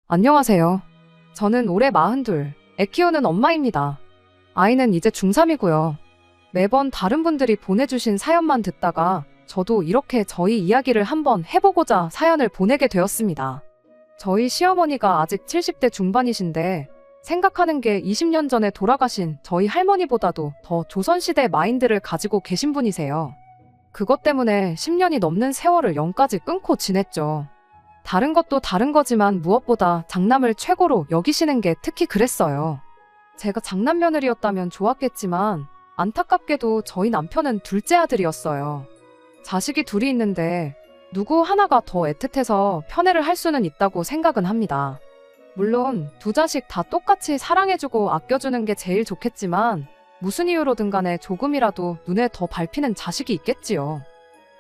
안녕하세요. 저는 올해 42, 애 키우는 엄마입니다. 아이는 이제 중3이고요. 매번 다른 분들이 보내주신 사연만 듣다가 저도 이렇게 저희 이야기를 한번 해보고자 사연을 보내게 되었습니다. 저희 시어머니가 아직 70대 중반이신데 생각하는 게 20년 전에 돌아가신 저희 할머니보다도 더 조선시대 마인드를 가지고 계신 분이세요. 그것 때문에 10년이 넘는 세월을 영까지 끊고 지냈죠. 다른 것도 다른 거지만 무엇보다 장남을 최고로 여기시는 게 특히 그랬어요. 제가 장남 며느리였다면 좋았겠지만 안타깝게도 저희 남편은 둘째 아들이었어요. 자식이 둘이 있는데 누구 하나가 더 애틋해서 편애를 할 수는 있다고 생각은 합니다. 물론 두 자식 다 똑같이 사랑해주고 아껴주는 게 제일 좋겠지만 무슨 이유로든 간에 조금이라도 눈에 더 밟히는 자식이 있겠지요.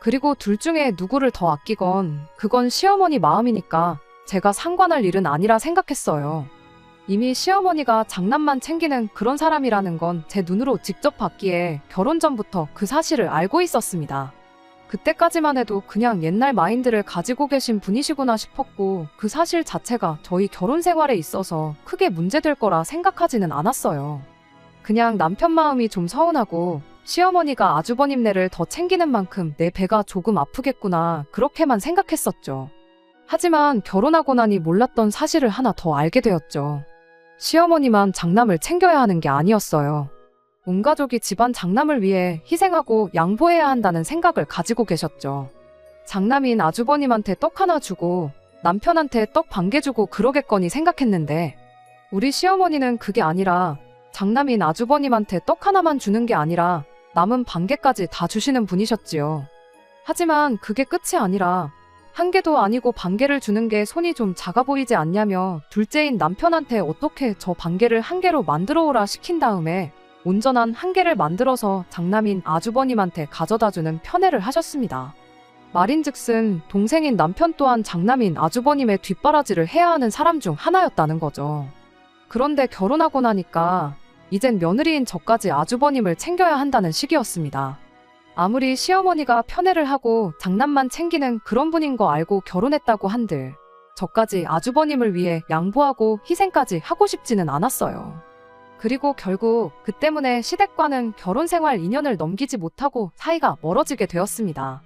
그리고 둘 중에 누구를 더 아끼건 그건 시어머니 마음이니까 제가 상관할 일은 아니라 생각했어요. 이미 시어머니가 장남만 챙기는 그런 사람이라는 건 제 눈으로 직접 봤기에 결혼 전부터 그 사실을 알고 있었습니다. 그때까지만 해도 그냥 옛날 마인드를 가지고 계신 분이시구나 싶었고 그 사실 자체가 저희 결혼 생활에 있어서 크게 문제될 거라 생각하지는 않았어요. 그냥 남편 마음이 좀 서운하고 시어머니가 아주버님네를 더 챙기는 만큼 내 배가 조금 아프겠구나 그렇게만 생각했었죠. 하지만 결혼하고 나니 몰랐던 사실을 하나 더 알게 되었죠. 시어머니만 장남을 챙겨야 하는 게 아니었어요. 온 가족이 집안 장남을 위해 희생하고 양보해야 한다는 생각을 가지고 계셨죠. 장남인 아주버님한테 떡 하나 주고 남편한테 떡 반 개 주고 그러겠거니 생각했는데 우리 시어머니는 그게 아니라 장남인 아주버님한테 떡 하나만 주는 게 아니라 남은 반 개까지 다 주시는 분이셨지요. 하지만 그게 끝이 아니라 한 개도 아니고 반 개를 주는 게 손이 좀 작아 보이지 않냐며 둘째인 남편한테 어떻게 저 반 개를 한 개로 만들어 오라 시킨 다음에 온전한 한 개를 만들어서 장남인 아주버님한테 가져다주는 편애를 하셨습니다. 말인즉슨 동생인 남편 또한 장남인 아주버님의 뒷바라지를 해야 하는 사람 중 하나였다는 거죠. 그런데 결혼하고 나니까 이젠 며느리인 저까지 아주버님을 챙겨야 한다는 시기였습니다. 아무리 시어머니가 편애를 하고 장남만 챙기는 그런 분인 거 알고 결혼했다고 한들 저까지 아주버님을 위해 양보하고 희생까지 하고 싶지는 않았어요. 그리고 결국 그 때문에 시댁과는 결혼생활 2년을 넘기지 못하고 사이가 멀어지게 되었습니다.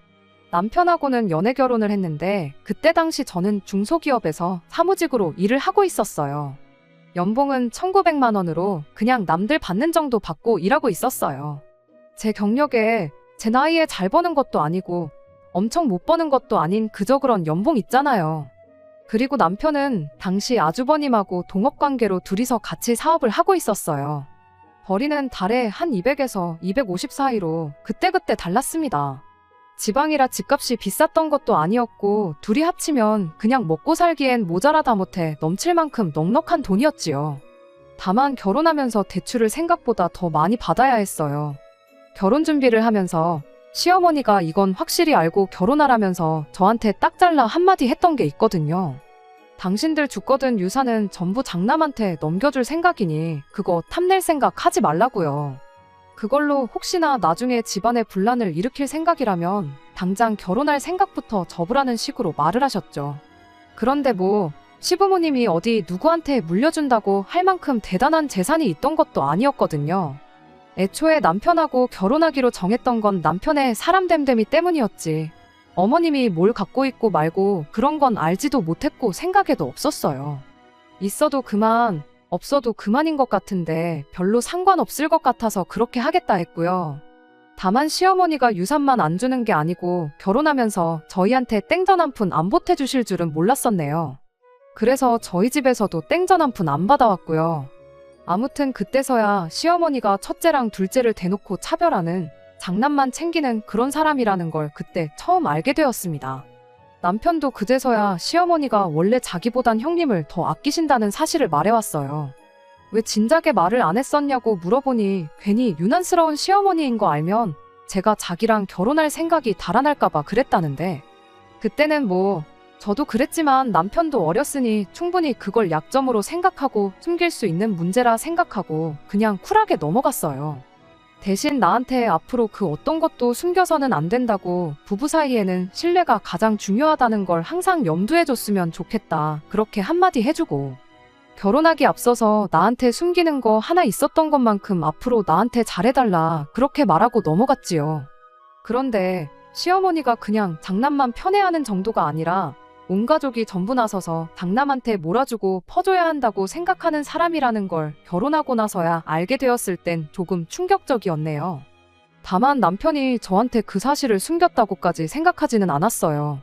남편하고는 연애 결혼을 했는데 그때 당시 저는 중소기업에서 사무직으로 일을 하고 있었어요. 연봉은 1,900만 원으로 그냥 남들 받는 정도 받고 일하고 있었어요. 제 경력에 제 나이에 잘 버는 것도 아니고 엄청 못 버는 것도 아닌 그저 그런 연봉 있잖아요. 그리고 남편은 당시 아주버님하고 동업관계로 둘이서 같이 사업을 하고 있었어요. 벌이는 달에 한 200에서 250 사이로 그때그때 달랐습니다. 지방이라 집값이 비쌌던 것도 아니었고 둘이 합치면 그냥 먹고 살기엔 모자라다 못해 넘칠 만큼 넉넉한 돈이었지요. 다만 결혼하면서 대출을 생각보다 더 많이 받아야 했어요. 결혼 준비를 하면서 시어머니가 이건 확실히 알고 결혼하라면서 저한테 딱 잘라 한마디 했던 게 있거든요. 당신들 죽거든 유산은 전부 장남한테 넘겨줄 생각이니 그거 탐낼 생각 하지 말라고요. 그걸로 혹시나 나중에 집안에 분란을 일으킬 생각이라면 당장 결혼할 생각부터 접으라는 식으로 말을 하셨죠. 그런데 뭐 시부모님이 어디 누구한테 물려준다고 할 만큼 대단한 재산이 있던 것도 아니었거든요. 애초에 남편하고 결혼하기로 정했던 건 남편의 사람됨됨이 때문이었지. 어머님이 뭘 갖고 있고 말고 그런 건 알지도 못했고 생각에도 없었어요. 있어도 그만, 없어도 그만인 것 같은데 별로 상관없을 것 같아서 그렇게 하겠다 했고요. 다만 시어머니가 유산만 안 주는 게 아니고 결혼하면서 저희한테 땡전 한 푼 안 보태주실 줄은 몰랐었네요. 그래서 저희 집에서도 땡전 한 푼 안 받아왔고요. 아무튼 그때서야 시어머니가 첫째랑 둘째를 대놓고 차별하는 장남만 챙기는 그런 사람이라는 걸 그때 처음 알게 되었습니다. 남편도 그제서야 시어머니가 원래 자기보단 형님을 더 아끼신다는 사실을 말해왔어요. 왜 진작에 말을 안 했었냐고 물어보니 괜히 유난스러운 시어머니인 거 알면 제가 자기랑 결혼할 생각이 달아날까봐 그랬다는데 그때는 뭐 저도 그랬지만 남편도 어렸으니 충분히 그걸 약점으로 생각하고 숨길 수 있는 문제라 생각하고 그냥 쿨하게 넘어갔어요. 대신 나한테 앞으로 그 어떤 것도 숨겨서는 안 된다고, 부부 사이에는 신뢰가 가장 중요하다는 걸 항상 염두해줬으면 좋겠다, 그렇게 한마디 해주고, 결혼하기 앞서서 나한테 숨기는 거 하나 있었던 것만큼 앞으로 나한테 잘해달라, 그렇게 말하고 넘어갔지요. 그런데 시어머니가 그냥 장남만 편애하는 정도가 아니라 온 가족이 전부 나서서 장남한테 몰아주고 퍼줘야 한다고 생각하는 사람이라는 걸 결혼하고 나서야 알게 되었을 땐 조금 충격적이었네요. 다만 남편이 저한테 그 사실을 숨겼다고까지 생각하지는 않았어요.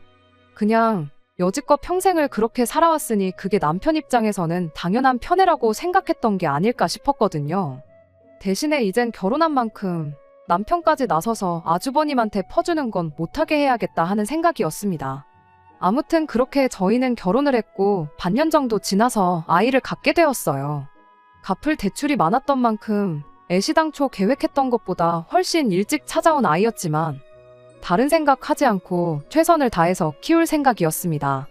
그냥 여지껏 평생을 그렇게 살아왔으니 그게 남편 입장에서는 당연한 편애라고 생각했던 게 아닐까 싶었거든요. 대신에 이젠 결혼한 만큼 남편까지 나서서 아주버님한테 퍼주는 건 못하게 해야겠다 하는 생각이었습니다. 아무튼 그렇게 저희는 결혼을 했고 반년 정도 지나서 아이를 갖게 되었어요. 갚을 대출이 많았던 만큼 애시당초 계획했던 것보다 훨씬 일찍 찾아온 아이였지만 다른 생각하지 않고 최선을 다해서 키울 생각이었습니다.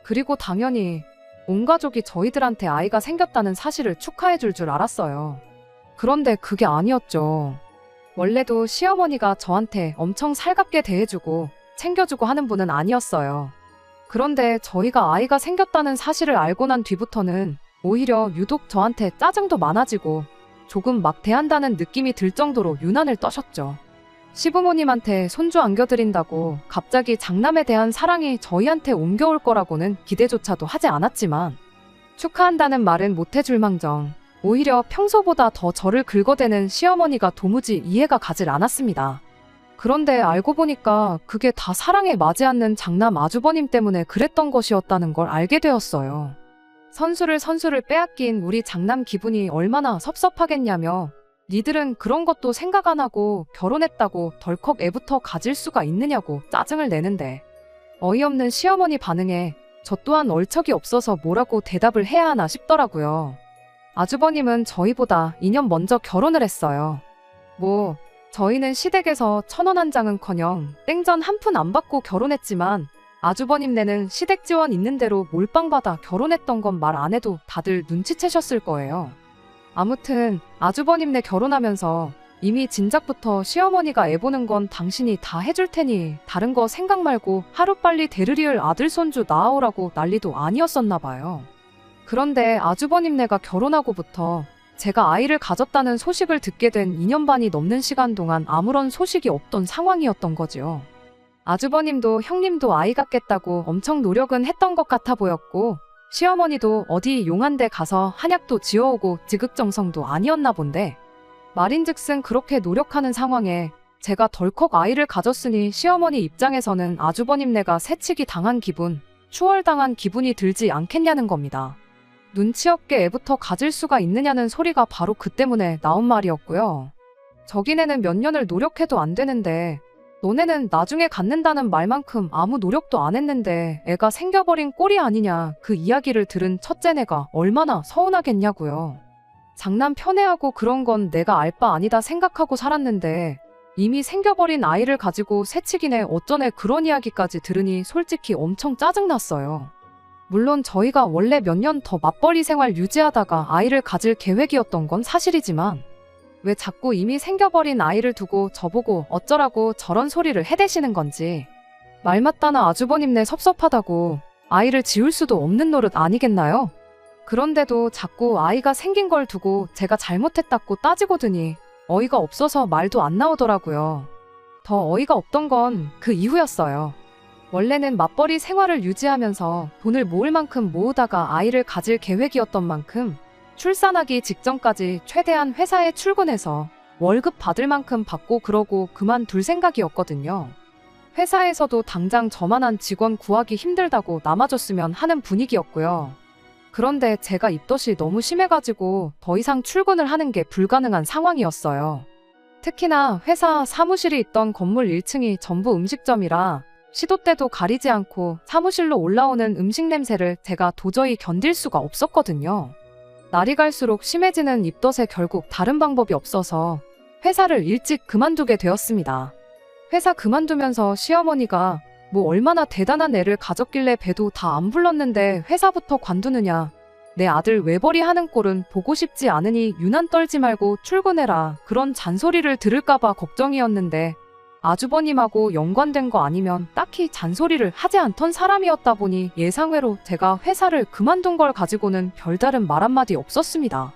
그리고 당연히 온 가족이 저희들한테 아이가 생겼다는 사실을 축하해 줄 알았어요. 그런데 그게 아니었죠. 원래도 시어머니가 저한테 엄청 살갑게 대해주고 챙겨주고 하는 분은 아니었어요. 그런데 저희가 아이가 생겼다는 사실을 알고 난 뒤부터는 오히려 유독 저한테 짜증도 많아지고 조금 막 대한다는 느낌이 들 정도로 유난을 떠셨죠. 시부모님한테 손주 안겨드린다고 갑자기 장남에 대한 사랑이 저희한테 옮겨올 거라고는 기대조차도 하지 않았지만 축하한다는 말은 못해줄 망정 오히려 평소보다 더 저를 긁어대는 시어머니가 도무지 이해가 가질 않았습니다. 그런데 알고 보니까 그게 다 사랑에 맞지 않는 장남 아주버님 때문에 그랬던 것이었다는 걸 알게 되었어요. 선수를 빼앗긴 우리 장남 기분이 얼마나 섭섭하겠냐며 니들은 그런 것도 생각 안 하고 결혼했다고 덜컥 애부터 가질 수가 있느냐고 짜증을 내는데 어이없는 시어머니 반응에 저 또한 얼척이 없어서 뭐라고 대답을 해야 하나 싶더라고요. 아주버님은 저희보다 2년 먼저 결혼을 했어요. 저희는 시댁에서 1,000원 한 장은커녕 땡전 한 푼 안 받고 결혼했지만 아주버님네는 시댁 지원 있는 대로 몰빵 받아 결혼했던 건 말 안 해도 다들 눈치채셨을 거예요. 아무튼 아주버님네 결혼하면서 이미 진작부터 시어머니가 애 보는 건 당신이 다 해줄 테니 다른 거 생각 말고 하루빨리 대르리을 아들 손주 낳아오라고 난리도 아니었었나 봐요. 그런데 아주버님네가 결혼하고부터 제가 아이를 가졌다는 소식을 듣게 된 2년 반이 넘는 시간 동안 아무런 소식이 없던 상황이었던 거지요. 아주버님도 형님도 아이 갖겠다고 엄청 노력은 했던 것 같아 보였고 시어머니도 어디 용한 데 가서 한약도 지어오고 지극정성도 아니었나 본데 말인즉슨 그렇게 노력하는 상황에 제가 덜컥 아이를 가졌으니 시어머니 입장에서는 아주버님네가 새치기 당한 기분, 추월당한 기분이 들지 않겠냐는 겁니다. 눈치 없게 애부터 가질 수가 있느냐는 소리가 바로 그 때문에 나온 말이었고요. 저기네는 몇 년을 노력해도 안 되는데 너네는 나중에 갖는다는 말만큼 아무 노력도 안 했는데 애가 생겨버린 꼴이 아니냐 그 이야기를 들은 첫째네가 얼마나 서운하겠냐고요. 장남 편애하고 그런 건 내가 알 바 아니다 생각하고 살았는데 이미 생겨버린 아이를 가지고 새치기네 어쩌네 그런 이야기까지 들으니 솔직히 엄청 짜증났어요. 물론 저희가 원래 몇 년 더 맞벌이 생활 유지하다가 아이를 가질 계획이었던 건 사실이지만 왜 자꾸 이미 생겨버린 아이를 두고 저보고 어쩌라고 저런 소리를 해대시는 건지 말 맞다나 아주버님네 섭섭하다고 아이를 지울 수도 없는 노릇 아니겠나요? 그런데도 자꾸 아이가 생긴 걸 두고 제가 잘못했다고 따지고드니 어이가 없어서 말도 안 나오더라고요. 더 어이가 없던 건 그 이후였어요. 원래는 맞벌이 생활을 유지하면서 돈을 모을 만큼 모으다가 아이를 가질 계획이었던 만큼 출산하기 직전까지 최대한 회사에 출근해서 월급 받을 만큼 받고 그러고 그만둘 생각이었거든요. 회사에서도 당장 저만한 직원 구하기 힘들다고 남아줬으면 하는 분위기였고요. 그런데 제가 입덧이 너무 심해가지고 더 이상 출근을 하는 게 불가능한 상황이었어요. 특히나 회사 사무실이 있던 건물 1층이 전부 음식점이라 시도 때도 가리지 않고 사무실로 올라오는 음식 냄새를 제가 도저히 견딜 수가 없었거든요. 날이 갈수록 심해지는 입덧에 결국 다른 방법이 없어서 회사를 일찍 그만두게 되었습니다. 회사 그만두면서 시어머니가 얼마나 대단한 애를 가졌길래 배도 다 안 불렀는데 회사부터 관두느냐. 내 아들 외벌이 하는 꼴은 보고 싶지 않으니 유난 떨지 말고 출근해라. 그런 잔소리를 들을까봐 걱정이었는데 아주버님하고 연관된 거 아니면 딱히 잔소리를 하지 않던 사람이었다 보니 예상외로 제가 회사를 그만둔 걸 가지고는 별다른 말 한마디 없었습니다.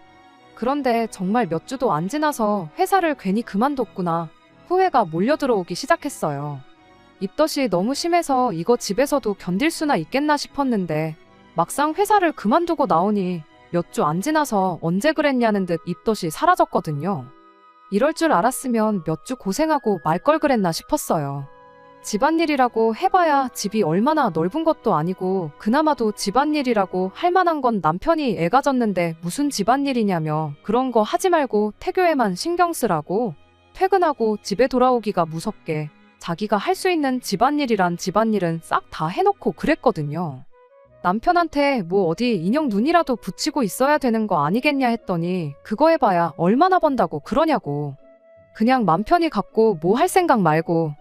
그런데 정말 몇 주도 안 지나서 회사를 괜히 그만뒀구나. 후회가 몰려들어오기 시작했어요. 입덧이 너무 심해서 이거 집에서도 견딜 수나 있겠나 싶었는데 막상 회사를 그만두고 나오니 몇 주 안 지나서 언제 그랬냐는 듯 입덧이 사라졌거든요. 이럴 줄 알았으면 몇 주 고생하고 말 걸 그랬나 싶었어요. 집안일이라고 해봐야 집이 얼마나 넓은 것도 아니고 그나마도 집안일이라고 할 만한 건 남편이 애가 졌는데 무슨 집안일이냐며 그런 거 하지 말고 태교에만 신경 쓰라고 퇴근하고 집에 돌아오기가 무섭게 자기가 할 수 있는 집안일이란 집안일은 싹 다 해놓고 그랬거든요. 남편한테 뭐 어디 인형 눈이라도 붙이고 있어야 되는 거 아니겠냐 했더니 그거 해봐야 얼마나 번다고 그러냐고. 그냥 맘 편히 갖고 뭐 할 생각 말고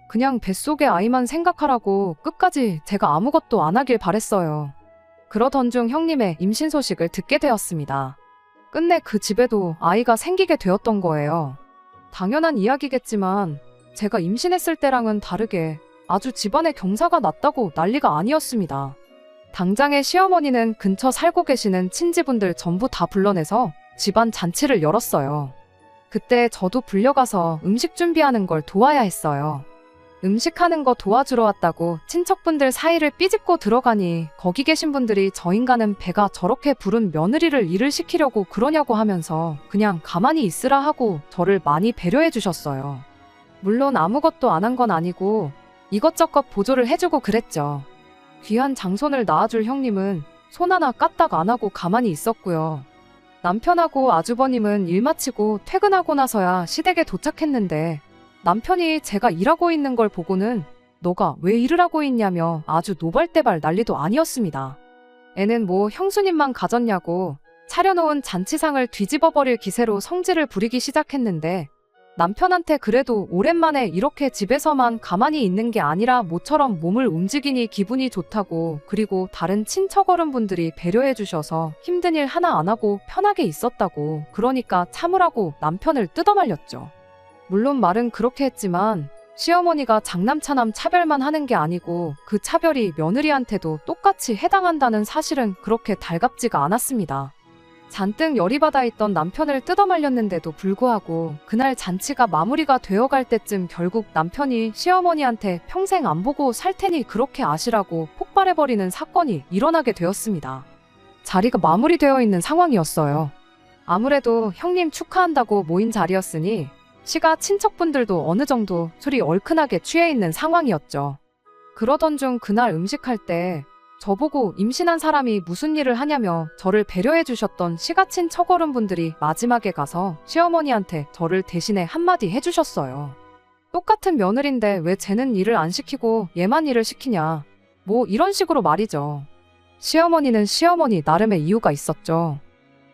그냥 뱃속의 아이만 생각하라고 끝까지 제가 아무것도 안 하길 바랬어요. 그러던 중 형님의 임신 소식을 듣게 되었습니다. 끝내 그 집에도 아이가 생기게 되었던 거예요. 당연한 이야기겠지만 제가 임신했을 때랑은 다르게 아주 집안에 경사가 났다고 난리가 아니었습니다. 당장의 시어머니는 근처 살고 계시는 친지분들 전부 다 불러내서 집안 잔치를 열었어요. 그때 저도 불려가서 음식 준비하는 걸 도와야 했어요. 음식하는 거 도와주러 왔다고 친척분들 사이를 삐집고 들어가니 거기 계신 분들이 저 인간은 배가 저렇게 부른 며느리를 일을 시키려고 그러냐고 하면서 그냥 가만히 있으라 하고 저를 많이 배려해 주셨어요. 물론 아무것도 안 한 건 아니고 이것저것 보조를 해주고 그랬죠. 귀한 장손을 낳아줄 형님은 손 하나 까딱 안 하고 가만히 있었고요. 남편하고 아주버님은 일 마치고 퇴근하고 나서야 시댁에 도착했는데 남편이 제가 일하고 있는 걸 보고는 너가 왜 일을 하고 있냐며 아주 노발대발 난리도 아니었습니다. 애는 뭐 형수님만 가졌냐고 차려놓은 잔치상을 뒤집어버릴 기세로 성질을 부리기 시작했는데 남편한테 그래도 오랜만에 이렇게 집에서만 가만히 있는 게 아니라 모처럼 몸을 움직이니 기분이 좋다고 그리고 다른 친척 어른분들이 배려해 주셔서 힘든 일 하나 안 하고 편하게 있었다고 그러니까 참으라고 남편을 뜯어말렸죠. 물론 말은 그렇게 했지만 시어머니가 장남차남 차별만 하는 게 아니고 그 차별이 며느리한테도 똑같이 해당한다는 사실은 그렇게 달갑지가 않았습니다. 잔뜩 열이 받아 있던 남편을 뜯어말렸는데도 불구하고 그날 잔치가 마무리가 되어갈 때쯤 결국 남편이 시어머니한테 평생 안 보고 살 테니 그렇게 아시라고 폭발해버리는 사건이 일어나게 되었습니다. 자리가 마무리되어 있는 상황이었어요. 아무래도 형님 축하한다고 모인 자리였으니 시가 친척분들도 어느 정도 술이 얼큰하게 취해 있는 상황이었죠. 그러던 중 그날 음식할 때 저보고 임신한 사람이 무슨 일을 하냐며 저를 배려해 주셨던 시가친 척어른분들이 마지막에 가서 시어머니한테 저를 대신에 한마디 해주셨어요. 똑같은 며느리인데 왜 쟤는 일을 안 시키고 얘만 일을 시키냐. 뭐 이런 식으로 말이죠. 시어머니는 시어머니 나름의 이유가 있었죠.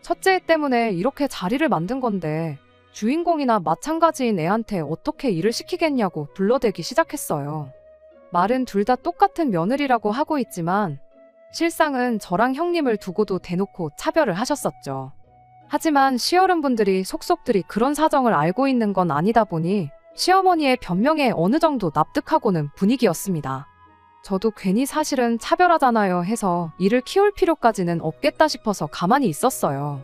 첫째 때문에 이렇게 자리를 만든 건데 주인공이나 마찬가지인 애한테 어떻게 일을 시키겠냐고 둘러대기 시작했어요. 말은 둘 다 똑같은 며느리라고 하고 있지만 실상은 저랑 형님을 두고도 대놓고 차별을 하셨었죠. 하지만 시어른분들이 속속들이 그런 사정을 알고 있는 건 아니다 보니 시어머니의 변명에 어느 정도 납득하고는 분위기였습니다. 저도 괜히 사실은 차별하잖아요 해서 이를 키울 필요까지는 없겠다 싶어서 가만히 있었어요.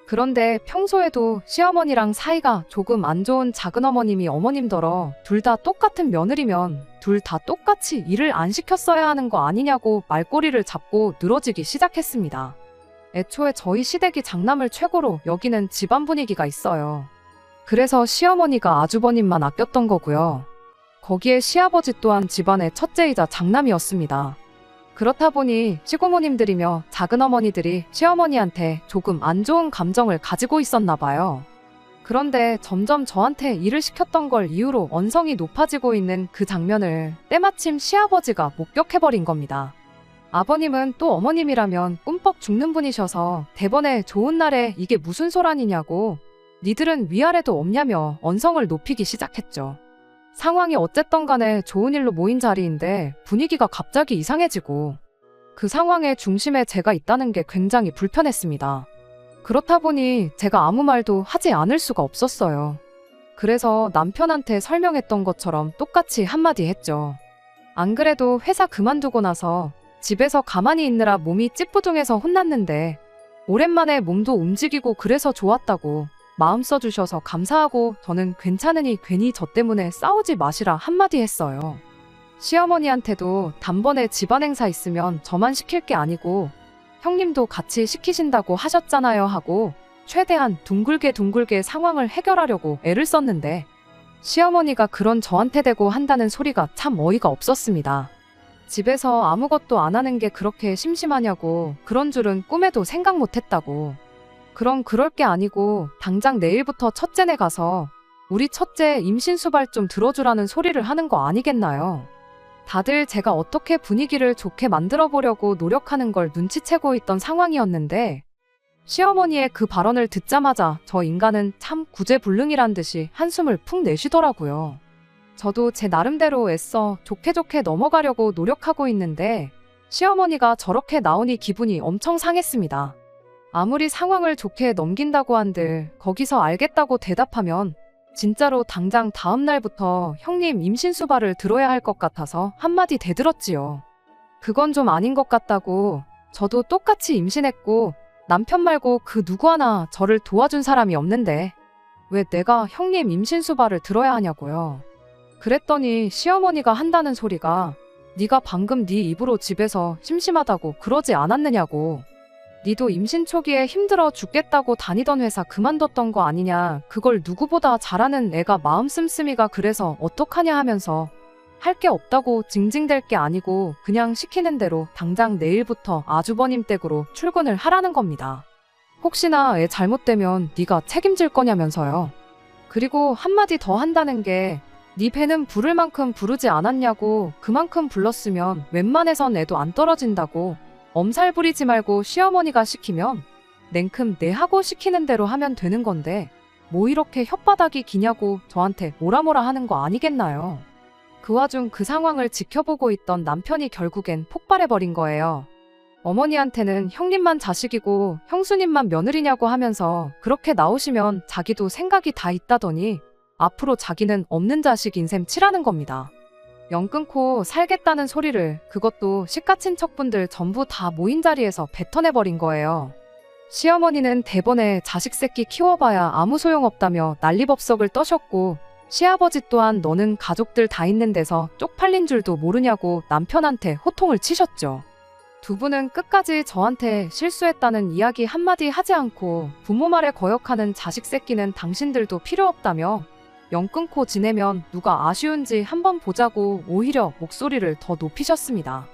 그런데 평소에도 시어머니랑 사이가 조금 안 좋은 작은어머님이 어머님더러 둘 다 똑같은 며느리면 둘 다 똑같이 일을 안 시켰어야 하는 거 아니냐고 말꼬리를 잡고 늘어지기 시작했습니다. 애초에 저희 시댁이 장남을 최고로 여기는 집안 분위기가 있어요. 그래서 시어머니가 아주버님만 아꼈던 거고요. 거기에 시아버지 또한 집안의 첫째이자 장남이었습니다. 그렇다 보니 시고모님들이며 작은어머니들이 시어머니한테 조금 안 좋은 감정을 가지고 있었나 봐요. 그런데 점점 저한테 일을 시켰던 걸 이유로 언성이 높아지고 있는 그 장면을 때마침 시아버지가 목격해버린 겁니다. 아버님은 또 어머님이라면 꿈뻑 죽는 분이셔서 대번에 좋은 날에 이게 무슨 소란이냐고 니들은 위아래도 없냐며 언성을 높이기 시작했죠. 상황이 어쨌든 간에 좋은 일로 모인 자리인데 분위기가 갑자기 이상해지고 그 상황의 중심에 제가 있다는 게 굉장히 불편했습니다. 그렇다 보니 제가 아무 말도 하지 않을 수가 없었어요. 그래서 남편한테 설명했던 것처럼 똑같이 한마디 했죠. 안 그래도 회사 그만두고 나서 집에서 가만히 있느라 몸이 찌뿌둥해서 혼났는데 오랜만에 몸도 움직이고 그래서 좋았다고 마음 써주셔서 감사하고 저는 괜찮으니 괜히 저 때문에 싸우지 마시라 한마디 했어요. 시어머니한테도 단번에 집안 행사 있으면 저만 시킬 게 아니고 형님도 같이 시키신다고 하셨잖아요 하고 최대한 둥글게 상황을 해결하려고 애를 썼는데 시어머니가 그런 저한테 대고 한다는 소리가 참 어이가 없었습니다. 집에서 아무것도 안 하는 게 그렇게 심심하냐고 그런 줄은 꿈에도 생각 못했다고. 그럼 그럴 게 아니고 당장 내일부터 첫째네 가서 우리 첫째 임신수발 좀 들어주라는 소리를 하는 거 아니겠나요? 다들 제가 어떻게 분위기를 좋게 만들어 보려고 노력하는 걸 눈치채고 있던 상황이었는데 시어머니의 그 발언을 듣자마자 저 인간은 참 구제불능이란 듯이 한숨을 푹 내쉬더라고요. 저도 제 나름대로 애써 좋게 넘어가려고 노력하고 있는데 시어머니가 저렇게 나오니 기분이 엄청 상했습니다. 아무리 상황을 좋게 넘긴다고 한들 거기서 알겠다고 대답하면 진짜로 당장 다음 날부터 형님 임신수발을 들어야 할 것 같아서 한마디 대들었지요. 그건 좀 아닌 것 같다고. 저도 똑같이 임신했고 남편 말고 그 누구 하나 저를 도와준 사람이 없는데 왜 내가 형님 임신수발을 들어야 하냐고요. 그랬더니 시어머니가 한다는 소리가 네가 방금 네 입으로 집에서 심심하다고 그러지 않았느냐고. 니도 임신 초기에 힘들어 죽겠다고 다니던 회사 그만뒀던 거 아니냐. 그걸 누구보다 잘하는 애가 마음 씀씀이가 그래서 어떡하냐 하면서 할 게 없다고 징징댈 게 아니고 그냥 시키는 대로 당장 내일부터 아주버님 댁으로 출근을 하라는 겁니다. 혹시나 애 잘못되면 네가 책임질 거냐면서요. 그리고 한마디 더 한다는 게 네 배는 부를 만큼 부르지 않았냐고. 그만큼 불렀으면 웬만해선 애도 안 떨어진다고. 엄살 부리지 말고 시어머니가 시키면 냉큼 내 하고 시키는 대로 하면 되는 건데 뭐 이렇게 혓바닥이 기냐고 저한테 뭐라 하는 거 아니겠나요? 그 와중 그 상황을 지켜보고 있던 남편이 결국엔 폭발해버린 거예요. 어머니한테는 형님만 자식이고 형수님만 며느리냐고 하면서 그렇게 나오시면 자기도 생각이 다 있다더니 앞으로 자기는 없는 자식인 셈 치라는 겁니다. 영 끊고 살겠다는 소리를 그것도 시가친척분들 전부 다 모인 자리에서 뱉어내버린 거예요. 시어머니는 대번에 자식 새끼 키워봐야 아무 소용없다며 난리법석을 떠셨고 시아버지 또한 너는 가족들 다 있는 데서 쪽팔린 줄도 모르냐고 남편한테 호통을 치셨죠. 두 분은 끝까지 저한테 실수했다는 이야기 한마디 하지 않고 부모 말에 거역하는 자식 새끼는 당신들도 필요 없다며 영 끊고 지내면 누가 아쉬운지 한번 보자고 오히려 목소리를 더 높이셨습니다.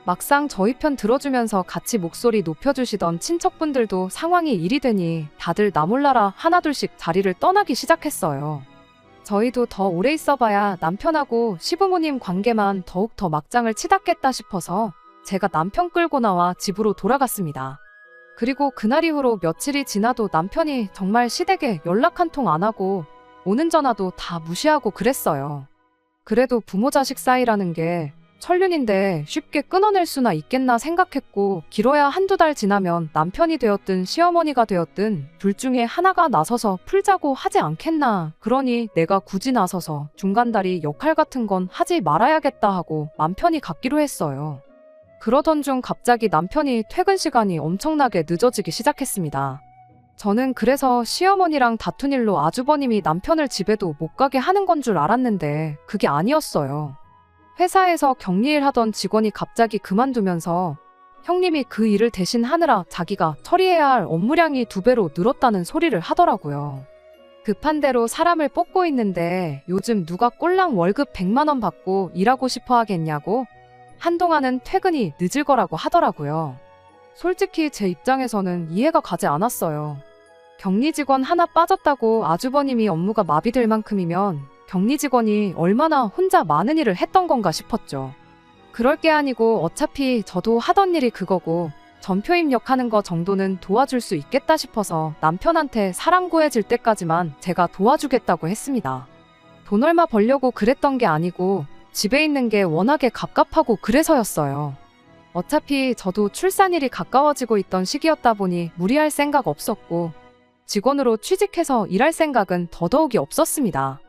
막상 저희 편 들어주면서 같이 목소리 높여주시던 친척분들도 상황이 일이 되니 다들 나 몰라라 하나둘씩 자리를 떠나기 시작했어요. 저희도 더 오래 있어봐야 남편하고 시부모님 관계만 더욱 더 막장을 치닫겠다 싶어서 제가 남편 끌고 나와 집으로 돌아갔습니다. 그리고 그날 이후로 며칠이 지나도 남편이 정말 시댁에 연락 한 통 안 하고 오는 전화도 다 무시하고 그랬어요. 그래도 부모 자식 사이라는 게 천륜인데 쉽게 끊어낼 수나 있겠나 생각했고 길어야 한두 달 지나면 남편이 되었든 시어머니가 되었든 둘 중에 하나가 나서서 풀자고 하지 않겠나. 그러니 내가 굳이 나서서 중간다리 역할 같은 건 하지 말아야겠다 하고 맘 편히 갖기로 했어요. 그러던 중 갑자기 남편이 퇴근 시간이 엄청나게 늦어지기 시작했습니다. 저는 그래서 시어머니랑 다툰 일로 아주버님이 남편을 집에도 못 가게 하는 건 줄 알았는데 그게 아니었어요. 회사에서 격리일 하던 직원이 갑자기 그만두면서 형님이 그 일을 대신 하느라 자기가 처리해야 할 업무량이 2배로 늘었다는 소리를 하더라고요. 급한 대로 사람을 뽑고 있는데 요즘 누가 꼴랑 월급 100만 원 받고 일하고 싶어 하겠냐고 한동안은 퇴근이 늦을 거라고 하더라고요. 솔직히 제 입장에서는 이해가 가지 않았어요. 격리 직원 하나 빠졌다고 아주버님이 업무가 마비될 만큼이면 격리 직원이 얼마나 혼자 많은 일을 했던 건가 싶었죠. 그럴 게 아니고 어차피 저도 하던 일이 그거고 전표 입력하는 거 정도는 도와줄 수 있겠다 싶어서 남편한테 사람 구해질 때까지만 제가 도와주겠다고 했습니다. 돈 얼마 벌려고 그랬던 게 아니고 집에 있는 게 워낙에 갑갑하고 그래서였어요. 어차피 저도 출산일이 가까워지고 있던 시기였다 보니 무리할 생각 없었고 직원으로 취직해서 일할 생각은 더더욱이 없었습니다.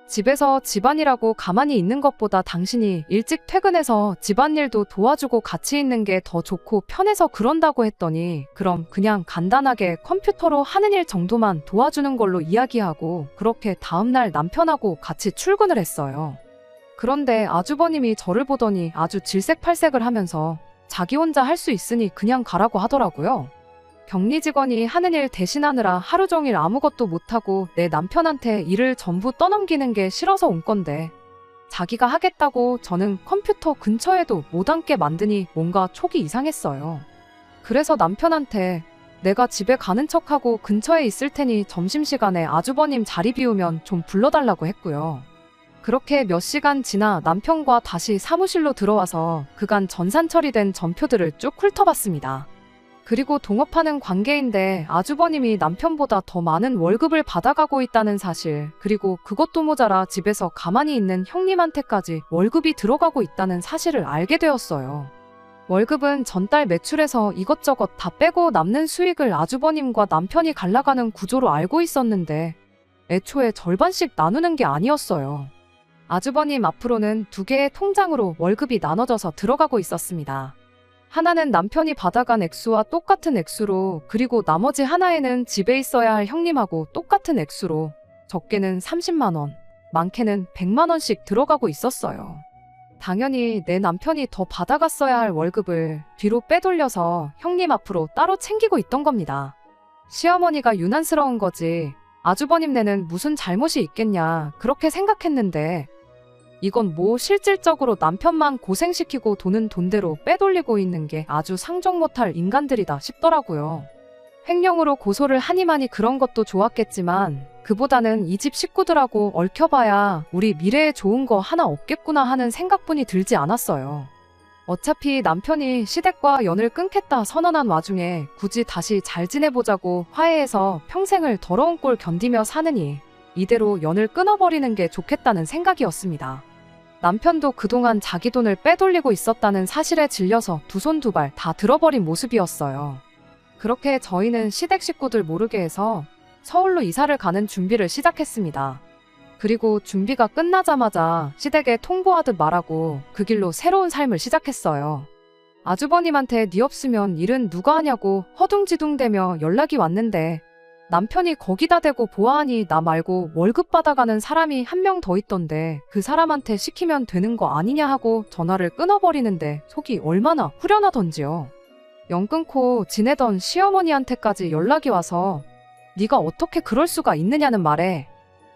집에서 집안일하고 가만히 있는 것보다 당신이 일찍 퇴근해서 집안일도 도와주고 같이 있는 게 더 좋고 편해서 그런다고 했더니 그럼 그냥 간단하게 컴퓨터로 하는 일 정도만 도와주는 걸로 이야기하고 그렇게 다음날 남편하고 같이 출근을 했어요. 그런데 아주버님이 저를 보더니 아주 질색팔색을 하면서 자기 혼자 할 수 있으니 그냥 가라고 하더라고요. 격리 직원이 하는 일 대신하느라 하루 종일 아무것도 못하고 내 남편한테 일을 전부 떠넘기는 게 싫어서 온 건데 자기가 하겠다고 저는 컴퓨터 근처에도 못 앉게 만드니 뭔가 촉이 이상했어요. 그래서 남편한테 내가 집에 가는 척하고 근처에 있을 테니 점심시간에 아주버님 자리 비우면 좀 불러달라고 했고요. 그렇게 몇 시간 지나 남편과 다시 사무실로 들어와서 그간 전산 처리된 전표들을 쭉 훑어봤습니다. 그리고 동업하는 관계인데 아주버님이 남편보다 더 많은 월급을 받아가고 있다는 사실, 그리고 그것도 모자라 집에서 가만히 있는 형님한테까지 월급이 들어가고 있다는 사실을 알게 되었어요. 월급은 전달 매출에서 이것저것 다 빼고 남는 수익을 아주버님과 남편이 갈라가는 구조로 알고 있었는데 애초에 절반씩 나누는 게 아니었어요. 아주버님 앞으로는 2개의 통장으로 월급이 나눠져서 들어가고 있었습니다. 하나는 남편이 받아간 액수와 똑같은 액수로, 그리고 나머지 하나에는 집에 있어야 할 형님하고 똑같은 액수로 적게는 30만 원, 많게는 100만 원씩 들어가고 있었어요. 당연히 내 남편이 더 받아갔어야 할 월급을 뒤로 빼돌려서 형님 앞으로 따로 챙기고 있던 겁니다. 시어머니가 유난스러운 거지 아주버님네는 무슨 잘못이 있겠냐 그렇게 생각했는데 이건 뭐 실질적으로 남편만 고생시키고 돈은 돈대로 빼돌리고 있는 게 아주 상종 못할 인간들이다 싶더라고요. 횡령으로 고소를 하니마니 그런 것도 좋았겠지만 그보다는 이 집 식구들하고 얽혀봐야 우리 미래에 좋은 거 하나 없겠구나 하는 생각뿐이 들지 않았어요. 어차피 남편이 시댁과 연을 끊겠다 선언한 와중에 굳이 다시 잘 지내보자고 화해해서 평생을 더러운 꼴 견디며 사느니 이대로 연을 끊어버리는 게 좋겠다는 생각이었습니다. 남편도 그동안 자기 돈을 빼돌리고 있었다는 사실에 질려서 두 손 두 발 다 들어버린 모습이었어요. 그렇게 저희는 시댁 식구들 모르게 해서 서울로 이사를 가는 준비를 시작했습니다. 그리고 준비가 끝나자마자 시댁에 통보하듯 말하고 그 길로 새로운 삶을 시작했어요. 아주버님한테 네 없으면 일은 누가 하냐고 허둥지둥대며 연락이 왔는데 남편이 거기다 대고 보아하니 나 말고 월급 받아가는 사람이 한 명 더 있던데 그 사람한테 시키면 되는 거 아니냐 하고 전화를 끊어버리는데 속이 얼마나 후련하던지요. 연 끊고 지내던 시어머니한테까지 연락이 와서 네가 어떻게 그럴 수가 있느냐는 말에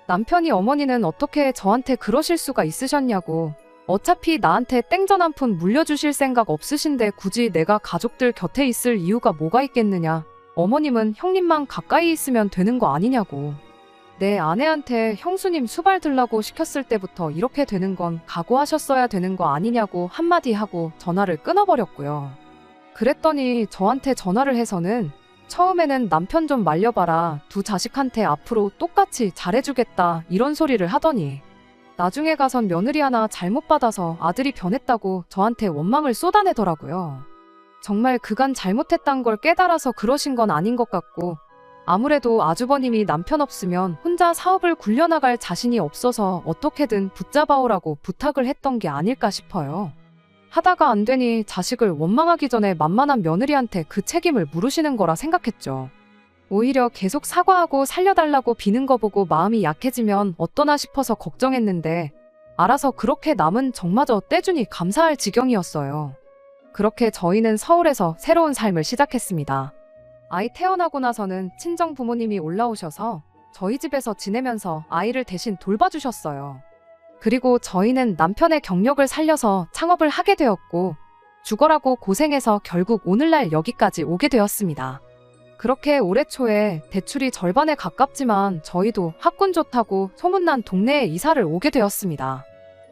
남편이 어머니는 어떻게 저한테 그러실 수가 있으셨냐고, 어차피 나한테 땡전 한 푼 물려주실 생각 없으신데 굳이 내가 가족들 곁에 있을 이유가 뭐가 있겠느냐, 어머님은 형님만 가까이 있으면 되는 거 아니냐고. 내 아내한테 형수님 수발 들라고 시켰을 때부터 이렇게 되는 건 각오하셨어야 되는 거 아니냐고 한마디 하고 전화를 끊어버렸고요. 그랬더니 저한테 전화를 해서는 처음에는 남편 좀 말려봐라, 두 자식한테 앞으로 똑같이 잘해주겠다 이런 소리를 하더니 나중에 가선 며느리 하나 잘못 받아서 아들이 변했다고 저한테 원망을 쏟아내더라고요. 정말 그간 잘못했단 걸 깨달아서 그러신 건 아닌 것 같고 아무래도 아주버님이 남편 없으면 혼자 사업을 굴려나갈 자신이 없어서 어떻게든 붙잡아오라고 부탁을 했던 게 아닐까 싶어요. 하다가 안 되니 자식을 원망하기 전에 만만한 며느리한테 그 책임을 물으시는 거라 생각했죠. 오히려 계속 사과하고 살려달라고 비는 거 보고 마음이 약해지면 어떠나 싶어서 걱정했는데 알아서 그렇게 남은 정마저 떼주니 감사할 지경이었어요. 그렇게 저희는 서울에서 새로운 삶을 시작했습니다. 아이 태어나고 나서는 친정 부모님이 올라오셔서 저희 집에서 지내면서 아이를 대신 돌봐주셨어요. 그리고 저희는 남편의 경력을 살려서 창업을 하게 되었고 죽어라고 고생해서 결국 오늘날 여기까지 오게 되었습니다. 그렇게 올해 초에 대출이 절반에 가깝지만 저희도 학군 좋다고 소문난 동네에 이사를 오게 되었습니다.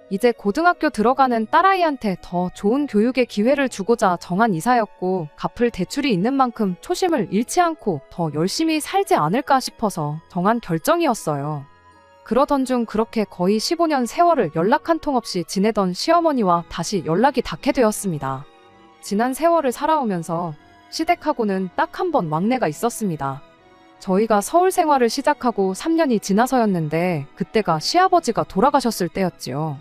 이제 고등학교 들어가는 딸아이한테 더 좋은 교육의 기회를 주고자 정한 이사였고 갚을 대출이 있는 만큼 초심을 잃지 않고 더 열심히 살지 않을까 싶어서 정한 결정이었어요. 그러던 중 그렇게 거의 15년 세월을 연락 한 통 없이 지내던 시어머니와 다시 연락이 닿게 되었습니다. 지난 세월을 살아오면서 시댁하고는 딱 한 번 왕래가 있었습니다. 저희가 서울 생활을 시작하고 3년이 지나서였는데 그때가 시아버지가 돌아가셨을 때였지요.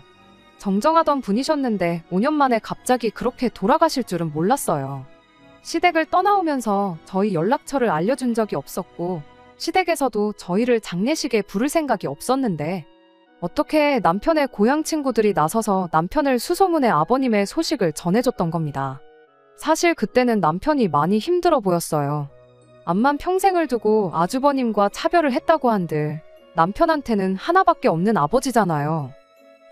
정정하던 분이셨는데 5년 만에 갑자기 그렇게 돌아가실 줄은 몰랐어요. 시댁을 떠나오면서 저희 연락처를 알려준 적이 없었고 시댁에서도 저희를 장례식에 부를 생각이 없었는데 어떻게 남편의 고향 친구들이 나서서 남편을 수소문해 아버님의 소식을 전해줬던 겁니다. 사실 그때는 남편이 많이 힘들어 보였어요. 암만 평생을 두고 아주버님과 차별을 했다고 한들 남편한테는 하나밖에 없는 아버지잖아요.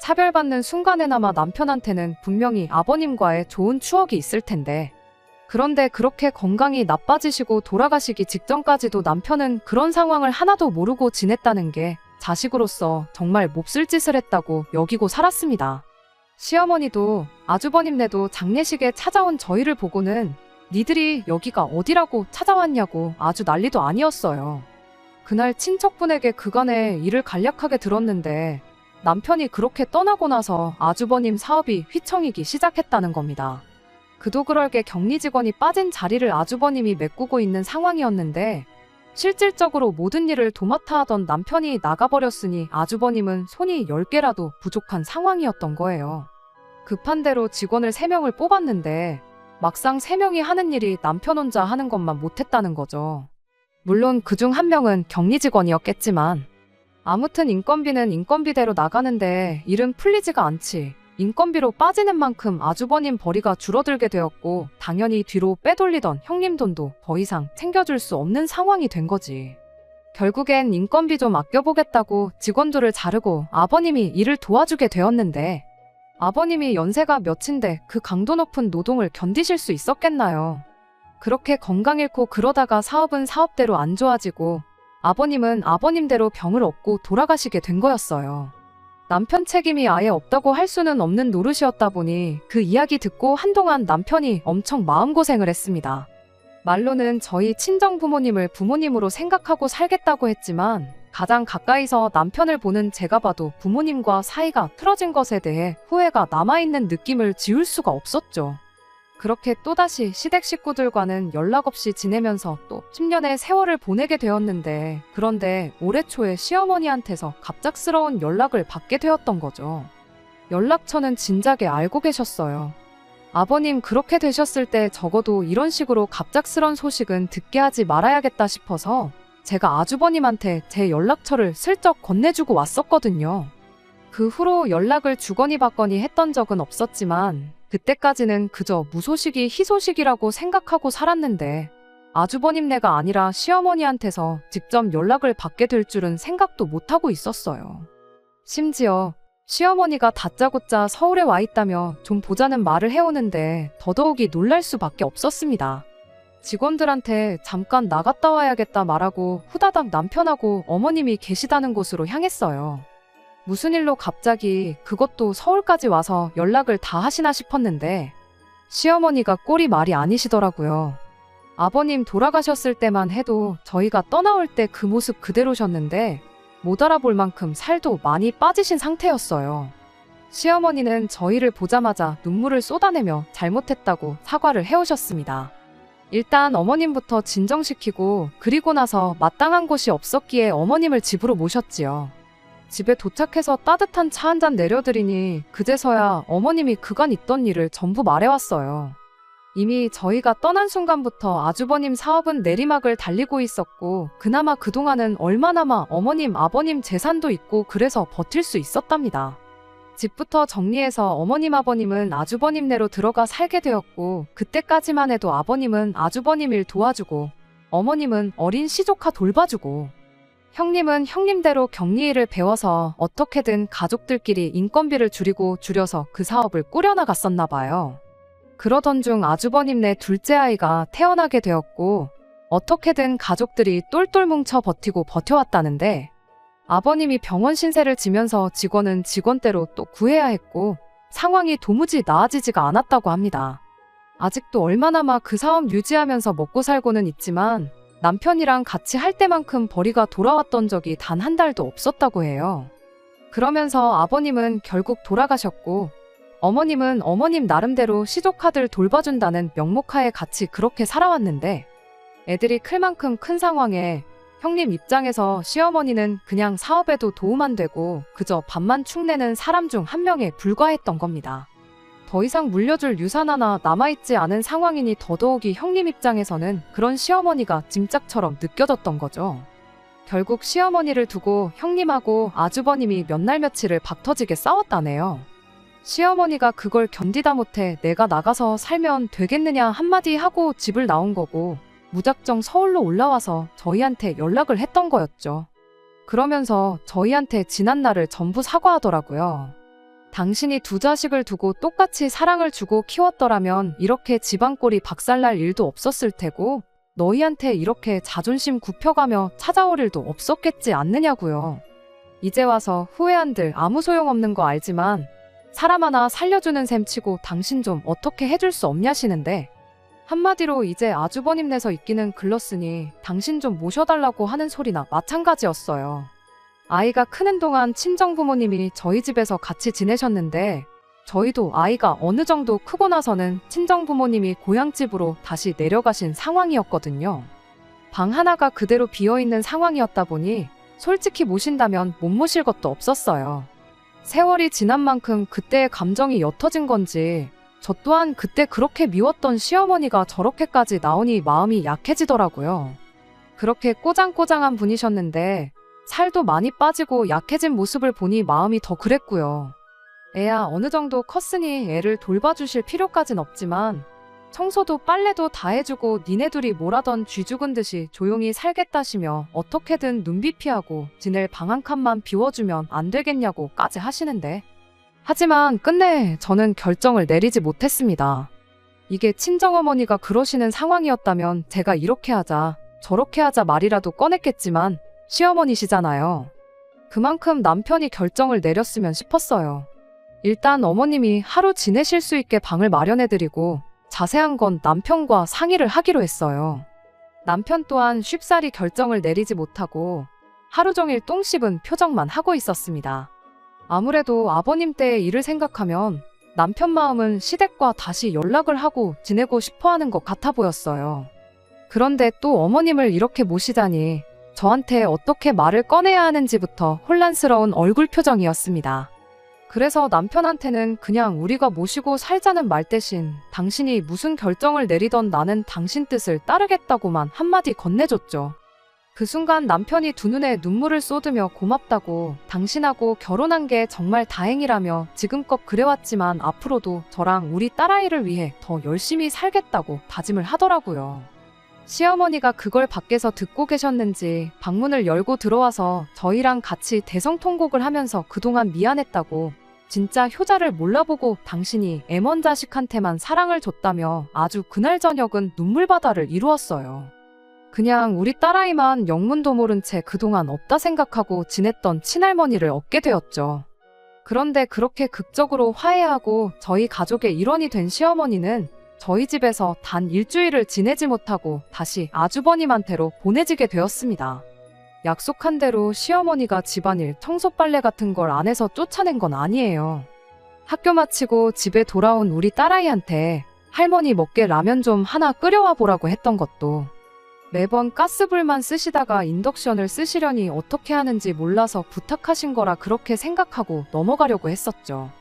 차별받는 순간에나마 남편한테는 분명히 아버님과의 좋은 추억이 있을 텐데 그런데 그렇게 건강이 나빠지시고 돌아가시기 직전까지도 남편은 그런 상황을 하나도 모르고 지냈다는 게 자식으로서 정말 몹쓸 짓을 했다고 여기고 살았습니다. 시어머니도 아주버님네도 장례식에 찾아온 저희를 보고는 니들이 여기가 어디라고 찾아왔냐고 아주 난리도 아니었어요. 그날 친척분에게 그간의 일을 간략하게 들었는데 남편이 그렇게 떠나고 나서 아주버님 사업이 휘청이기 시작했다는 겁니다. 그도 그럴 게 격리 직원이 빠진 자리를 아주버님이 메꾸고 있는 상황이었는데 실질적으로 모든 일을 도맡아 하던 남편이 나가버렸으니 아주버님은 손이 10개라도 부족한 상황이었던 거예요. 급한 대로 직원을 3명을 뽑았는데 막상 3명이 하는 일이 남편 혼자 하는 것만 못했다는 거죠. 물론 그중 1명은 격리 직원이었겠지만 아무튼 인건비는 인건비대로 나가는데 일은 풀리지가 않지. 인건비로 빠지는 만큼 아주버님 벌이가 줄어들게 되었고 당연히 뒤로 빼돌리던 형님 돈도 더 이상 챙겨줄 수 없는 상황이 된 거지. 결국엔 인건비 좀 아껴보겠다고 직원들을 자르고 아버님이 일을 도와주게 되었는데 아버님이 연세가 몇인데 그 강도 높은 노동을 견디실 수 있었겠나요? 그렇게 건강 잃고 그러다가 사업은 사업대로 안 좋아지고 아버님은 아버님대로 병을 얻고 돌아가시게 된 거였어요. 남편 책임이 아예 없다고 할 수는 없는 노릇이었다 보니 그 이야기 듣고 한동안 남편이 엄청 마음고생을 했습니다. 말로는 저희 친정 부모님을 부모님으로 생각하고 살겠다고 했지만 가장 가까이서 남편을 보는 제가 봐도 부모님과 사이가 틀어진 것에 대해 후회가 남아있는 느낌을 지울 수가 없었죠. 그렇게 또다시 시댁 식구들과는 연락 없이 지내면서 또 10년의 세월을 보내게 되었는데 그런데 올해 초에 시어머니한테서 갑작스러운 연락을 받게 되었던 거죠. 연락처는 진작에 알고 계셨어요. 아버님 그렇게 되셨을 때 적어도 이런 식으로 갑작스런 소식은 듣게 하지 말아야겠다 싶어서 제가 아주버님한테 제 연락처를 슬쩍 건네주고 왔었거든요. 그 후로 연락을 주거니 받거니 했던 적은 없었지만 그때까지는 그저 무소식이 희소식이라고 생각하고 살았는데 아주버님네가 아니라 시어머니한테서 직접 연락을 받게 될 줄은 생각도 못하고 있었어요. 심지어 시어머니가 다짜고짜 서울에 와 있다며 좀 보자는 말을 해오는데 더더욱이 놀랄 수밖에 없었습니다. 직원들한테 잠깐 나갔다 와야겠다 말하고 후다닥 남편하고 어머님이 계시다는 곳으로 향했어요. 무슨 일로 갑자기 그것도 서울까지 와서 연락을 다 하시나 싶었는데 시어머니가 꼴이 말이 아니시더라고요. 아버님 돌아가셨을 때만 해도 저희가 떠나올 때 그 모습 그대로셨는데 못 알아볼 만큼 살도 많이 빠지신 상태였어요. 시어머니는 저희를 보자마자 눈물을 쏟아내며 잘못했다고 사과를 해오셨습니다. 일단 어머님부터 진정시키고 그리고 나서 마땅한 곳이 없었기에 어머님을 집으로 모셨지요. 집에 도착해서 따뜻한 차 한 잔 내려드리니 그제서야 어머님이 그간 있던 일을 전부 말해왔어요. 이미 저희가 떠난 순간부터 아주버님 사업은 내리막을 달리고 있었고 그나마 그동안은 얼마나마 어머님 아버님 재산도 있고 그래서 버틸 수 있었답니다. 집부터 정리해서 어머님 아버님은 아주버님네로 들어가 살게 되었고 그때까지만 해도 아버님은 아주버님 일 도와주고 어머님은 어린 시조카 돌봐주고 형님은 형님대로 격리일을 배워서 어떻게든 가족들끼리 인건비를 줄여서 그 사업을 꾸려나갔었나 봐요. 그러던 중 아주버님네 둘째 아이가 태어나게 되었고 어떻게든 가족들이 똘똘 뭉쳐 버티고 버텨왔다는데 아버님이 병원 신세를 지면서 직원은 직원대로 또 구해야 했고 상황이 도무지 나아지지가 않았다고 합니다. 아직도 얼마나마 그 사업 유지하면서 먹고 살고는 있지만 남편이랑 같이 할 때만큼 벌이가 돌아왔던 적이 단 한 달도 없었다고 해요. 그러면서 아버님은 결국 돌아가셨고 어머님은 어머님 나름대로 시조카들 돌봐준다는 명목하에 같이 그렇게 살아왔는데 애들이 클 만큼 큰 상황에 형님 입장에서 시어머니는 그냥 사업에도 도움 안 되고 그저 밥만 축내는 사람 중 한 명에 불과했던 겁니다. 더 이상 물려줄 유산 하나 남아있지 않은 상황이니 더더욱이 형님 입장에서는 그런 시어머니가 짐짝처럼 느껴졌던 거죠. 결국 시어머니를 두고 형님하고 아주버님이 몇 날 며칠을 박터지게 싸웠다네요. 시어머니가 그걸 견디다 못해 내가 나가서 살면 되겠느냐 한마디 하고 집을 나온 거고 무작정 서울로 올라와서 저희한테 연락을 했던 거였죠. 그러면서 저희한테 지난 날을 전부 사과하더라고요. 당신이 두 자식을 두고 똑같이 사랑을 주고 키웠더라면 이렇게 집안꼴이 박살날 일도 없었을 테고 너희한테 이렇게 자존심 굽혀가며 찾아올 일도 없었겠지 않느냐고요. 이제 와서 후회한들 아무 소용없는 거 알지만 사람 하나 살려주는 셈 치고 당신 좀 어떻게 해줄 수 없냐시는데 한마디로 이제 아주버님네서 있기는 글렀으니 당신 좀 모셔달라고 하는 소리나 마찬가지였어요. 아이가 크는 동안 친정부모님이 저희 집에서 같이 지내셨는데 저희도 아이가 어느 정도 크고 나서는 친정부모님이 고향집으로 다시 내려가신 상황이었거든요. 방 하나가 그대로 비어있는 상황이었다 보니 솔직히 모신다면 못 모실 것도 없었어요. 세월이 지난 만큼 그때의 감정이 옅어진 건지 저 또한 그때 그렇게 미웠던 시어머니가 저렇게까지 나오니 마음이 약해지더라고요. 그렇게 꼬장꼬장한 분이셨는데 살도 많이 빠지고 약해진 모습을 보니 마음이 더 그랬고요. 애야 어느 정도 컸으니 애를 돌봐주실 필요까진 없지만 청소도 빨래도 다 해주고 니네 둘이 뭐라던 쥐 죽은 듯이 조용히 살겠다시며 어떻게든 눈비 피하고 지낼 방 한 칸만 비워주면 안 되겠냐고까지 하시는데 하지만 끝내 저는 결정을 내리지 못했습니다. 이게 친정어머니가 그러시는 상황이었다면 제가 이렇게 하자 저렇게 하자 말이라도 꺼냈겠지만 시어머니시잖아요. 그만큼 남편이 결정을 내렸으면 싶었어요. 일단 어머님이 하루 지내실 수 있게 방을 마련해드리고 자세한 건 남편과 상의를 하기로 했어요. 남편 또한 쉽사리 결정을 내리지 못하고 하루 종일 똥 씹은 표정만 하고 있었습니다. 아무래도 아버님 때의 일을 생각하면 남편 마음은 시댁과 다시 연락을 하고 지내고 싶어하는 것 같아 보였어요. 그런데 또 어머님을 이렇게 모시다니 저한테 어떻게 말을 꺼내야 하는지부터 혼란스러운 얼굴 표정이었습니다. 그래서 남편한테는 그냥 우리가 모시고 살자는 말 대신 당신이 무슨 결정을 내리던 나는 당신 뜻을 따르겠다고만 한마디 건네줬죠. 그 순간 남편이 두 눈에 눈물을 쏟으며 고맙다고 당신하고 결혼한 게 정말 다행이라며 지금껏 그래왔지만 앞으로도 저랑 우리 딸아이를 위해 더 열심히 살겠다고 다짐을 하더라고요. 시어머니가 그걸 밖에서 듣고 계셨는지 방문을 열고 들어와서 저희랑 같이 대성통곡을 하면서 그동안 미안했다고 진짜 효자를 몰라보고 당신이 애먼 자식한테만 사랑을 줬다며 아주 그날 저녁은 눈물바다를 이루었어요. 그냥 우리 딸아이만 영문도 모른 채 그동안 없다 생각하고 지냈던 친할머니를 얻게 되었죠. 그런데 그렇게 극적으로 화해하고 저희 가족의 일원이 된 시어머니는 저희 집에서 단 일주일을 지내지 못하고 다시 아주버님한테로 보내지게 되었습니다. 약속한 대로 시어머니가 집안일, 청소 빨래 같은 걸 안 해서 쫓아낸 건 아니에요. 학교 마치고 집에 돌아온 우리 딸아이한테 할머니 먹게 라면 좀 하나 끓여와 보라고 했던 것도 매번 가스불만 쓰시다가 인덕션을 쓰시려니 어떻게 하는지 몰라서 부탁하신 거라 그렇게 생각하고 넘어가려고 했었죠.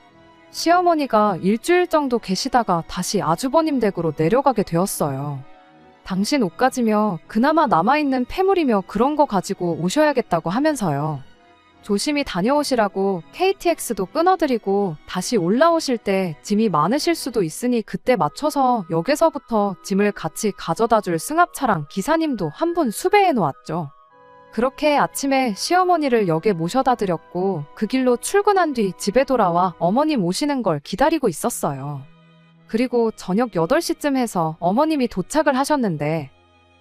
시어머니가 일주일 정도 계시다가 다시 아주버님 댁으로 내려가게 되었어요. 당신 옷 가지며 그나마 남아있는 폐물이며 그런 거 가지고 오셔야겠다고 하면서요. 조심히 다녀오시라고 KTX도 끊어드리고 다시 올라오실 때 짐이 많으실 수도 있으니 그때 맞춰서 역에서부터 짐을 같이 가져다줄 승합차랑 기사님도 한 분 수배해 놓았죠. 그렇게 아침에 시어머니를 역에 모셔다 드렸고 그 길로 출근한 뒤 집에 돌아와 어머님 오시는 걸 기다리고 있었어요. 그리고 저녁 8시쯤 해서 어머님이 도착을 하셨는데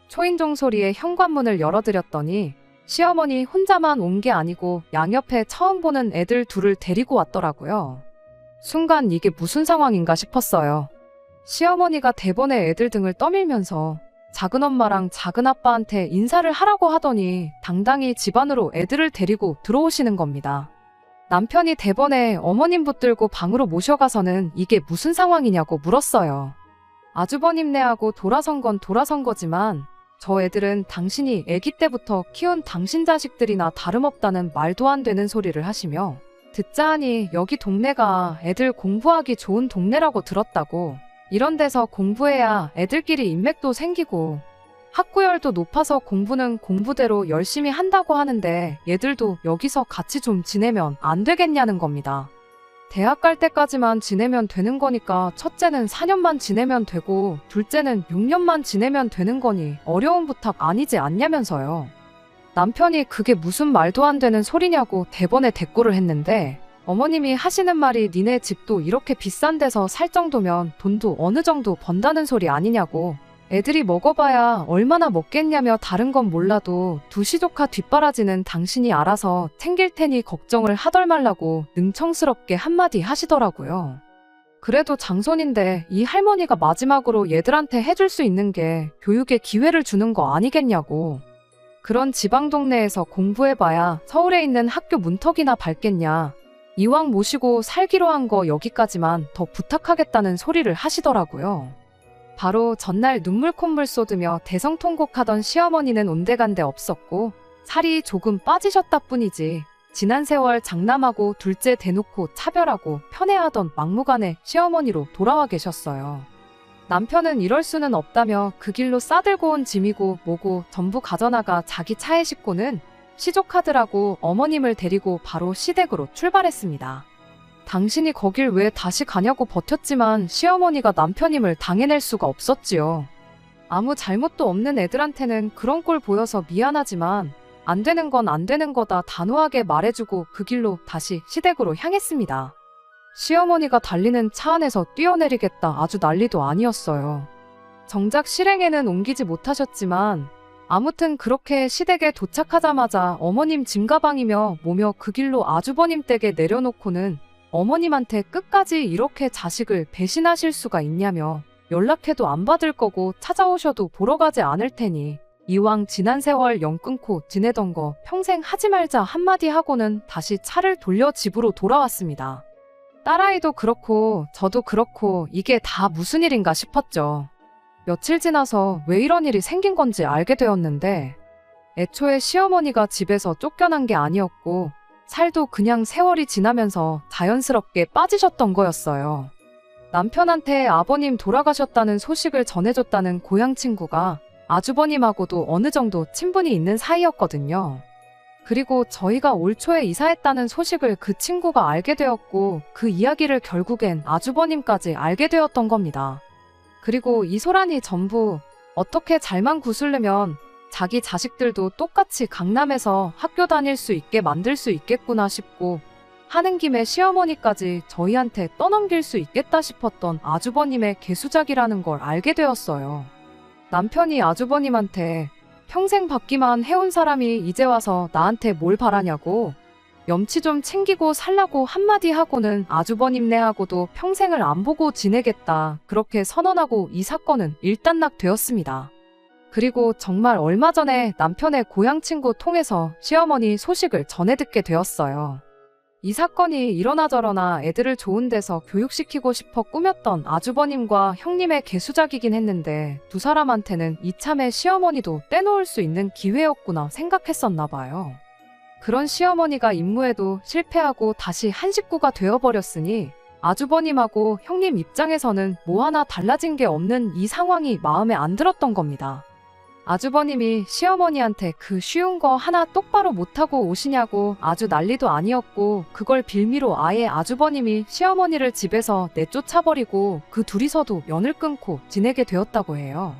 초인종 소리에 현관문을 열어드렸더니 시어머니 혼자만 온 게 아니고 양옆에 처음 보는 애들 둘을 데리고 왔더라고요. 순간 이게 무슨 상황인가 싶었어요. 시어머니가 대번에 애들 등을 떠밀면서 작은엄마랑 작은아빠한테 인사를 하라고 하더니 당당히 집 안으로 애들을 데리고 들어오시는 겁니다. 남편이 대번에 어머님 붙들고 방으로 모셔가서는 이게 무슨 상황이냐고 물었어요. 아주버님네하고 돌아선 건 돌아선 거지만 저 애들은 당신이 아기 때부터 키운 당신 자식들이나 다름없다는 말도 안 되는 소리를 하시며 듣자 하니 여기 동네가 애들 공부하기 좋은 동네라고 들었다고, 이런 데서 공부해야 애들끼리 인맥도 생기고 학구열도 높아서 공부는 공부대로 열심히 한다고 하는데 얘들도 여기서 같이 좀 지내면 안 되겠냐는 겁니다. 대학 갈 때까지만 지내면 되는 거니까 첫째는 4년만 지내면 되고 둘째는 6년만 지내면 되는 거니 어려운 부탁 아니지 않냐면서요. 남편이 그게 무슨 말도 안 되는 소리냐고 대번에 대꾸를 했는데 어머님이 하시는 말이 니네 집도 이렇게 비싼 데서 살 정도면 돈도 어느 정도 번다는 소리 아니냐고, 애들이 먹어봐야 얼마나 먹겠냐며 다른 건 몰라도 두 시조카 뒷바라지는 당신이 알아서 챙길 테니 걱정을 하덜 말라고 능청스럽게 한마디 하시더라고요. 그래도 장손인데 이 할머니가 마지막으로 얘들한테 해줄 수 있는 게 교육의 기회를 주는 거 아니겠냐고. 그런 지방 동네에서 공부해봐야 서울에 있는 학교 문턱이나 밟겠냐. 이왕 모시고 살기로 한 거 여기까지만 더 부탁하겠다는 소리를 하시더라고요. 바로 전날 눈물 콧물 쏟으며 대성통곡하던 시어머니는 온데간데 없었고 살이 조금 빠지셨다 뿐이지 지난 세월 장남하고 둘째 대놓고 차별하고 편애하던 막무가내 시어머니로 돌아와 계셨어요. 남편은 이럴 수는 없다며 그 길로 싸들고 온 짐이고 뭐고 전부 가져나가 자기 차에 싣고는 시조카들하고 어머님을 데리고 바로 시댁으로 출발했습니다. 당신이 거길 왜 다시 가냐고 버텼지만 시어머니가 남편임을 당해낼 수가 없었지요. 아무 잘못도 없는 애들한테는 그런 꼴 보여서 미안하지만 안 되는 건 안 되는 거다 단호하게 말해주고 그 길로 다시 시댁으로 향했습니다. 시어머니가 달리는 차 안에서 뛰어내리겠다 아주 난리도 아니었어요. 정작 실행에는 옮기지 못하셨지만 아무튼 그렇게 시댁에 도착하자마자 어머님 짐가방이며 뭐며 그 길로 아주버님 댁에 내려놓고는 어머님한테 끝까지 이렇게 자식을 배신하실 수가 있냐며 연락해도 안 받을 거고 찾아오셔도 보러 가지 않을 테니 이왕 지난 세월 영 끊고 지내던 거 평생 하지 말자 한마디 하고는 다시 차를 돌려 집으로 돌아왔습니다. 딸아이도 그렇고 저도 그렇고 이게 다 무슨 일인가 싶었죠. 며칠 지나서 왜 이런 일이 생긴 건지 알게 되었는데 애초에 시어머니가 집에서 쫓겨난 게 아니었고 살도 그냥 세월이 지나면서 자연스럽게 빠지셨던 거였어요. 남편한테 아버님 돌아가셨다는 소식을 전해줬다는 고향 친구가 아주버님하고도 어느 정도 친분이 있는 사이였거든요. 그리고 저희가 올 초에 이사했다는 소식을 그 친구가 알게 되었고 그 이야기를 결국엔 아주버님까지 알게 되었던 겁니다. 그리고 이 소란이 전부 어떻게 잘만 구슬르면 자기 자식들도 똑같이 강남에서 학교 다닐 수 있게 만들 수 있겠구나 싶고 하는 김에 시어머니까지 저희한테 떠넘길 수 있겠다 싶었던 아주버님의 개수작이라는 걸 알게 되었어요. 남편이 아주버님한테 평생 받기만 해온 사람이 이제 와서 나한테 뭘 바라냐고 염치 좀 챙기고 살라고 한마디 하고는 아주버님네하고도 평생을 안 보고 지내겠다 그렇게 선언하고 이 사건은 일단락되었습니다. 그리고 정말 얼마 전에 남편의 고향 친구 통해서 시어머니 소식을 전해 듣게 되었어요. 이 사건이 이러나 저러나 애들을 좋은 데서 교육시키고 싶어 꾸몄던 아주버님과 형님의 개수작이긴 했는데 두 사람한테는 이참에 시어머니도 떼놓을 수 있는 기회였구나 생각했었나 봐요. 그런 시어머니가 임무에도 실패하고 다시 한 식구가 되어버렸으니 아주버님하고 형님 입장에서는 뭐 하나 달라진 게 없는 이 상황이 마음에 안 들었던 겁니다. 아주버님이 시어머니한테 그 쉬운 거 하나 똑바로 못하고 오시냐고 아주 난리도 아니었고 그걸 빌미로 아예 아주버님이 시어머니를 집에서 내쫓아버리고 그 둘이서도 연을 끊고 지내게 되었다고 해요.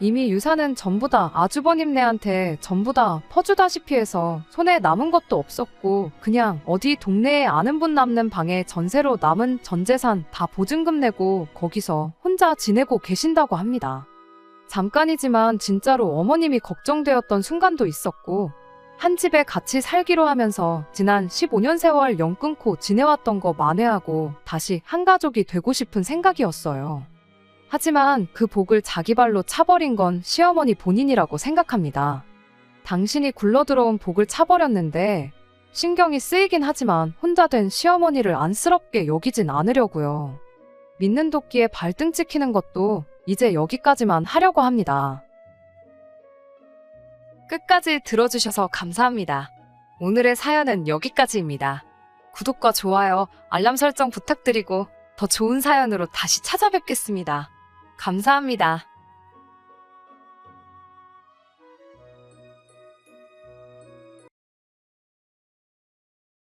이미 유산은 전부 다 아주버님네한테 전부 다 퍼주다시피 해서 손에 남은 것도 없었고 그냥 어디 동네에 아는 분 남는 방에 전세로 남은 전 재산 다 보증금 내고 거기서 혼자 지내고 계신다고 합니다. 잠깐이지만 진짜로 어머님이 걱정되었던 순간도 있었고 한 집에 같이 살기로 하면서 지난 15년 세월 영 끊고 지내왔던 거 만회하고 다시 한 가족이 되고 싶은 생각이었어요. 하지만 그 복을 자기 발로 차버린 건 시어머니 본인이라고 생각합니다. 당신이 굴러들어온 복을 차버렸는데 신경이 쓰이긴 하지만 혼자 된 시어머니를 안쓰럽게 여기진 않으려고요. 믿는 도끼에 발등 찍히는 것도 이제 여기까지만 하려고 합니다. 끝까지 들어주셔서 감사합니다. 오늘의 사연은 여기까지입니다. 구독과 좋아요, 알람 설정 부탁드리고 더 좋은 사연으로 다시 찾아뵙겠습니다. 감사합니다.